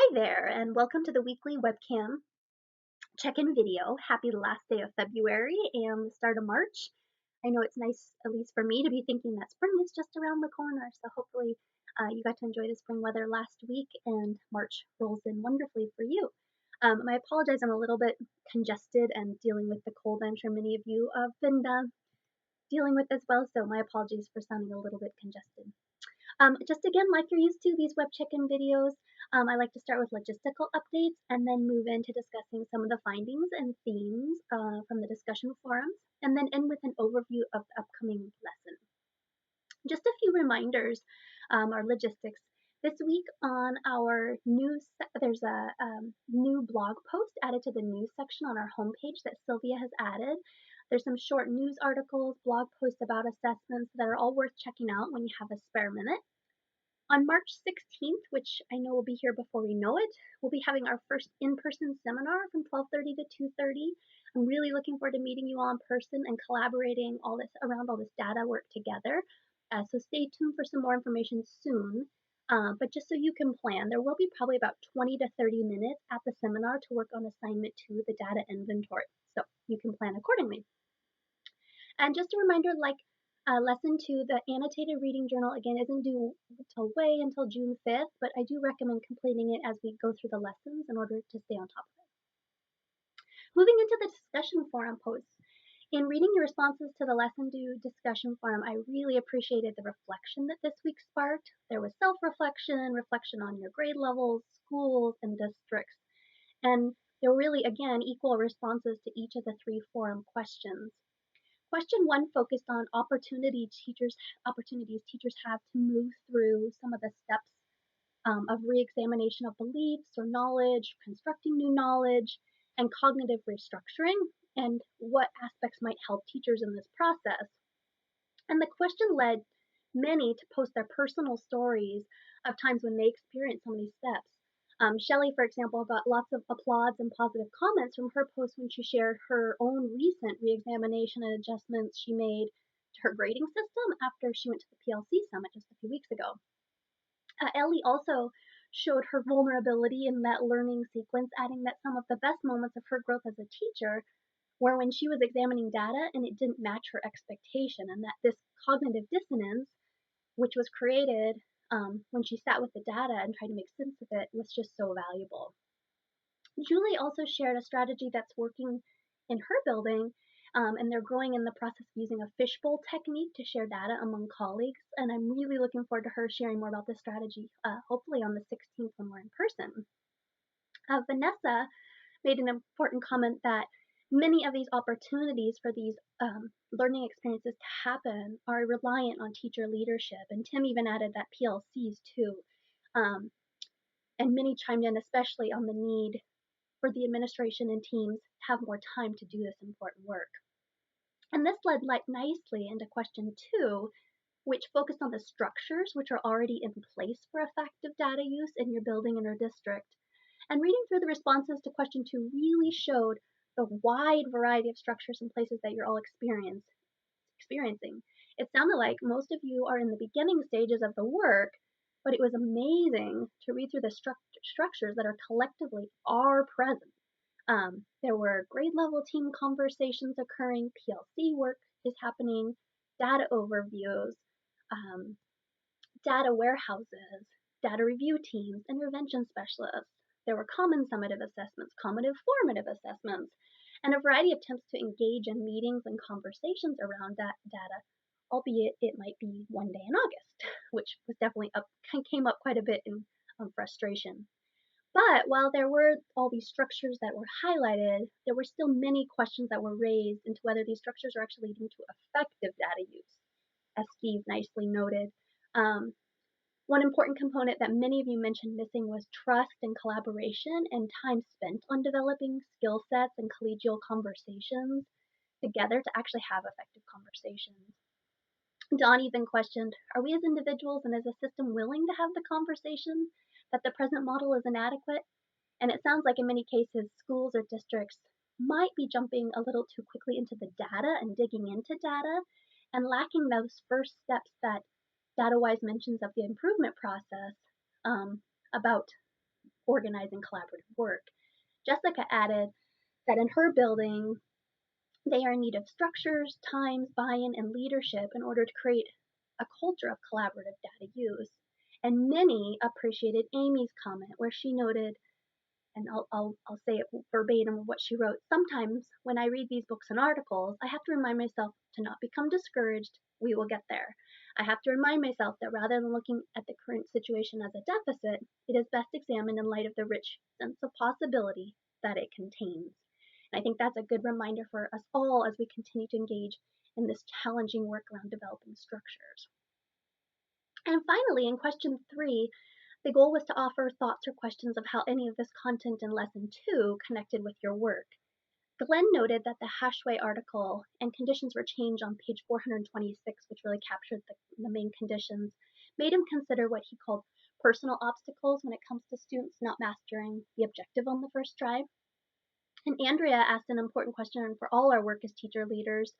Hi there, and welcome to the weekly webcam check-in video. Happy last day of February and the start of March. I know it's nice, at least for me, to be thinking that spring is just around the corner. So hopefully you got to enjoy the spring weather last week and March rolls in wonderfully for you. I apologize, I'm a little bit congested and dealing with the cold. I'm sure many of you have been dealing with as well, so my apologies for sounding a little bit congested. Just again, like you're used to, these web check-in videos, I like to start with logistical updates and then move into discussing some of the findings and themes from the discussion forums, and then end with an overview of the upcoming lesson. Just a few reminders, our logistics. This week on our news, there's a new blog post added to the news section on our homepage that Sylvia has added. There's some short news articles, blog posts about assessments that are all worth checking out when you have a spare minute. On March 16th, which I know will be here before we know it, we'll be having our first in-person seminar from 12:30 to 2:30. I'm really looking forward to meeting you all in person and collaborating around all this data work together. So stay tuned for some more information soon. But just so you can plan, there will be probably about 20 to 30 minutes at the seminar to work on assignment 2, the data inventory. So you can plan accordingly. And just a reminder, like lesson 2, the annotated reading journal, again, isn't due until June 5th, but I do recommend completing it as we go through the lessons in order to stay on top of it. Moving into the discussion forum posts. In reading your responses to the lesson due discussion forum, I really appreciated the reflection that this week sparked. There was self-reflection, reflection on your grade levels, schools, and districts. And there were really, again, equal responses to each of the 3 forum questions. Question 1 focused on opportunities teachers have to move through some of the steps of reexamination of beliefs or knowledge, constructing new knowledge, and cognitive restructuring, and what aspects might help teachers in this process. And the question led many to post their personal stories of times when they experienced some of these steps. Shelley, for example, got lots of applause and positive comments from her post when she shared her own recent reexamination and adjustments she made to her grading system after she went to the PLC summit just a few weeks ago. Ellie also showed her vulnerability in that learning sequence, adding that some of the best moments of her growth as a teacher were when she was examining data and it didn't match her expectation, and that this cognitive dissonance, which was created when she sat with the data and tried to make sense of it, was just so valuable. Julie also shared a strategy that's working in her building, and they're growing in the process of using a fishbowl technique to share data among colleagues. And I'm really looking forward to her sharing more about this strategy, hopefully on the 16th when we're in person. Vanessa made an important comment that many of these opportunities for these learning experiences to happen are reliant on teacher leadership. And Tim even added that PLCs too. And many chimed in, especially on the need for the administration and teams to have more time to do this important work. And this led nicely into question 2, which focused on the structures which are already in place for effective data use in your building and your district. And reading through the responses to question 2 really showed the wide variety of structures and places that you're all experiencing. It sounded like most of you are in the beginning stages of the work, but it was amazing to read through the structures that are collectively present. There were grade level team conversations occurring, PLC work is happening, data overviews, data warehouses, data review teams, intervention specialists. There were common summative assessments, common formative assessments, and a variety of attempts to engage in meetings and conversations around that data, albeit it might be one day in August, which was definitely came up quite a bit in frustration. But while there were all these structures that were highlighted, there were still many questions that were raised into whether these structures are actually leading to effective data use, as Steve nicely noted. One important component that many of you mentioned missing was trust and collaboration and time spent on developing skill sets and collegial conversations together to actually have effective conversations. Don even questioned, are we as individuals and as a system willing to have the conversation that the present model is inadequate? And it sounds like in many cases, schools or districts might be jumping a little too quickly into the data and digging into data and lacking those first steps that DataWise mentions of the improvement process about organizing collaborative work. Jessica added that in her building, they are in need of structures, times, buy-in, and leadership in order to create a culture of collaborative data use. And many appreciated Amy's comment where she noted, and I'll say it verbatim of what she wrote. Sometimes when I read these books and articles, I have to remind myself to not become discouraged. We will get there. I have to remind myself that rather than looking at the current situation as a deficit, it is best examined in light of the rich sense of possibility that it contains. And I think that's a good reminder for us all as we continue to engage in this challenging work around developing structures. And finally, in question 3, the goal was to offer thoughts or questions of how any of this content in lesson 2 connected with your work. Glenn noted that the Hashway article and conditions were changed on page 426, which really captured the main conditions, made him consider what he called personal obstacles when it comes to students not mastering the objective on the first try. And Andrea asked an important question for all our work as teacher leaders,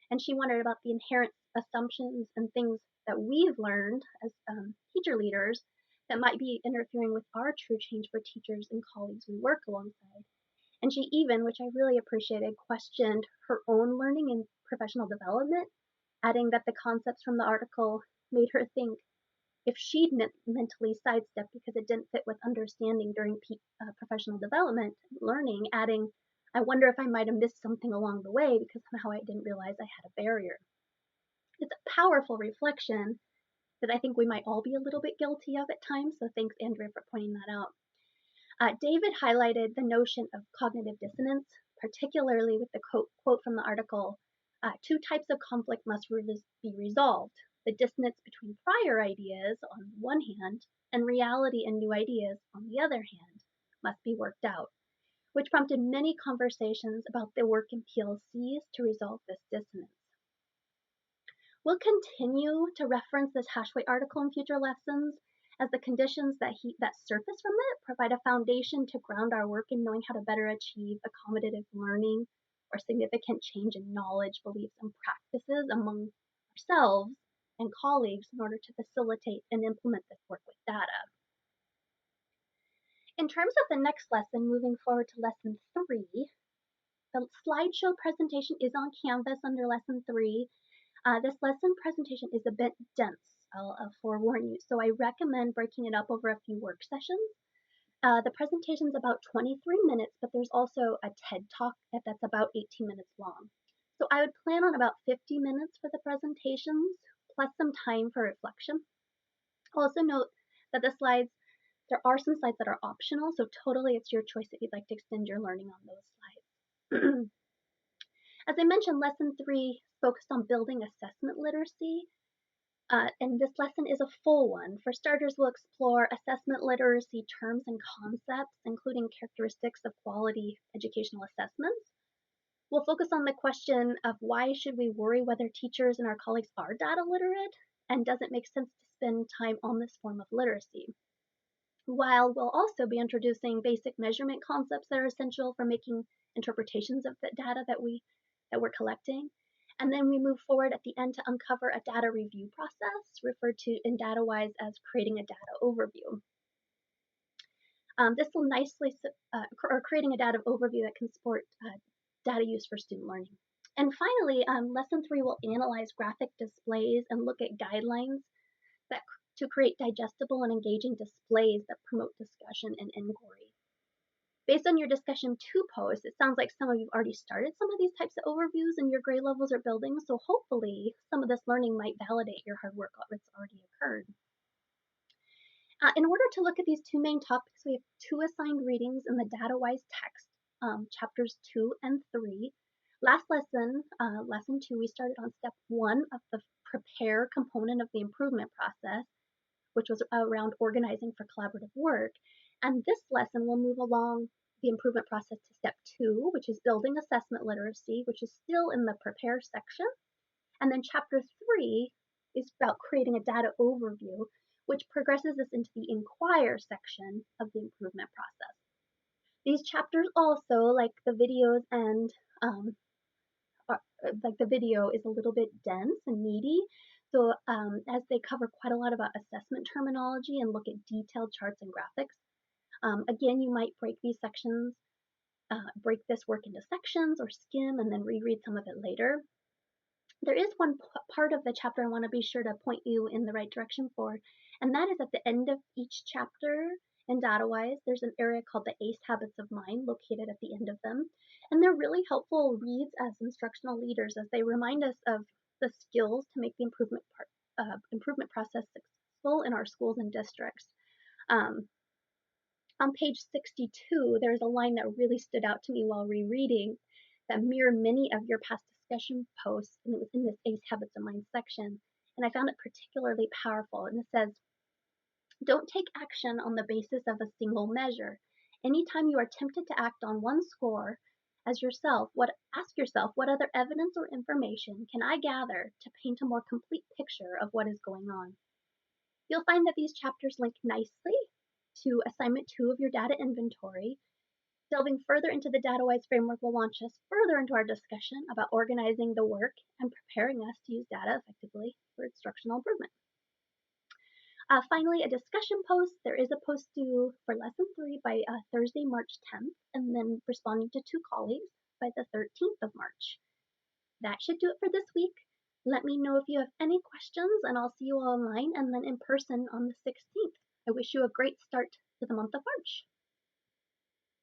and she wondered about the inherent assumptions and things that we've learned as teacher leaders that might be interfering with our true change for teachers and colleagues we work alongside. And she even, which I really appreciated, questioned her own learning and professional development, adding that the concepts from the article made her think if she'd mentally sidestepped because it didn't fit with understanding during professional development learning, adding, I wonder if I might have missed something along the way because somehow I didn't realize I had a barrier. It's a powerful reflection that I think we might all be a little bit guilty of at times, so thanks, Andrea, for pointing that out. David highlighted the notion of cognitive dissonance, particularly with the quote from the article, 2 types of conflict must be resolved. The dissonance between prior ideas on one hand and reality and new ideas on the other hand must be worked out, which prompted many conversations about the work in PLCs to resolve this dissonance. We'll continue to reference this Hashway article in future lessons as the conditions that surface from it provide a foundation to ground our work in knowing how to better achieve accommodative learning or significant change in knowledge, beliefs, and practices among ourselves and colleagues in order to facilitate and implement this work with data. In terms of the next lesson, moving forward to lesson 3, the slideshow presentation is on Canvas under lesson 3. This lesson presentation is a bit dense, I'll forewarn you, so I recommend breaking it up over a few work sessions. The presentation is about 23 minutes, but there's also a TED Talk that's about 18 minutes long. So I would plan on about 50 minutes for the presentations, plus some time for reflection. Also note that there are some slides that are optional, so totally it's your choice if you'd like to extend your learning on those slides. As I mentioned, lesson 3 focused on building assessment literacy. And this lesson is a full one. For starters, we'll explore assessment literacy terms and concepts, including characteristics of quality educational assessments. We'll focus on the question of why should we worry whether teachers and our colleagues are data literate, and does it make sense to spend time on this form of literacy? While we'll also be introducing basic measurement concepts that are essential for making interpretations of the data that we're collecting. And then we move forward at the end to uncover a data review process, referred to in DataWise as creating a data overview. This will nicely, or creating a data overview that can support data use for student learning. And finally, lesson 3 will analyze graphic displays and look at guidelines to create digestible and engaging displays that promote discussion and inquiry. Based on your discussion 2 post, it sounds like some of you have already started some of these types of overviews in your grade levels or buildings, so hopefully some of this learning might validate your hard work that's already occurred. In order to look at these 2 main topics, we have 2 assigned readings in the DataWise text, chapters 2 and 3. Last lesson, lesson 2, we started on step 1 of the prepare component of the improvement process, which was around organizing for collaborative work. And this lesson will move along the improvement process to step 2, which is building assessment literacy, which is still in the prepare section. And then chapter 3 is about creating a data overview, which progresses us into the inquire section of the improvement process. These chapters also, like the videos and like the video, is a little bit dense and meaty. So as they cover quite a lot about assessment terminology and look at detailed charts and graphics, Again, you might break this work into sections or skim and then reread some of it later. There is one part of the chapter I want to be sure to point you in the right direction for, and that is at the end of each chapter in DataWise, there's an area called the ACE Habits of Mind located at the end of them. And they're really helpful reads as instructional leaders as they remind us of the skills to make the improvement process successful in our schools and districts. On page 62, there's a line that really stood out to me while rereading that mirrored many of your past discussion posts, and it was in this ACE Habits of Mind section. And I found it particularly powerful. And it says, don't take action on the basis of a single measure. Anytime you are tempted to act on one score as yourself, ask yourself, what other evidence or information can I gather to paint a more complete picture of what is going on? You'll find that these chapters link nicely to assignment 2 of your data inventory. Delving further into the DataWise framework will launch us further into our discussion about organizing the work and preparing us to use data effectively for instructional improvement. Finally, a discussion post. There is a post due for lesson 3 by Thursday, March 10th, and then responding to 2 colleagues by the 13th of March. That should do it for this week. Let me know if you have any questions, and I'll see you all online and then in person on the 16th. I wish you a great start to the month of March.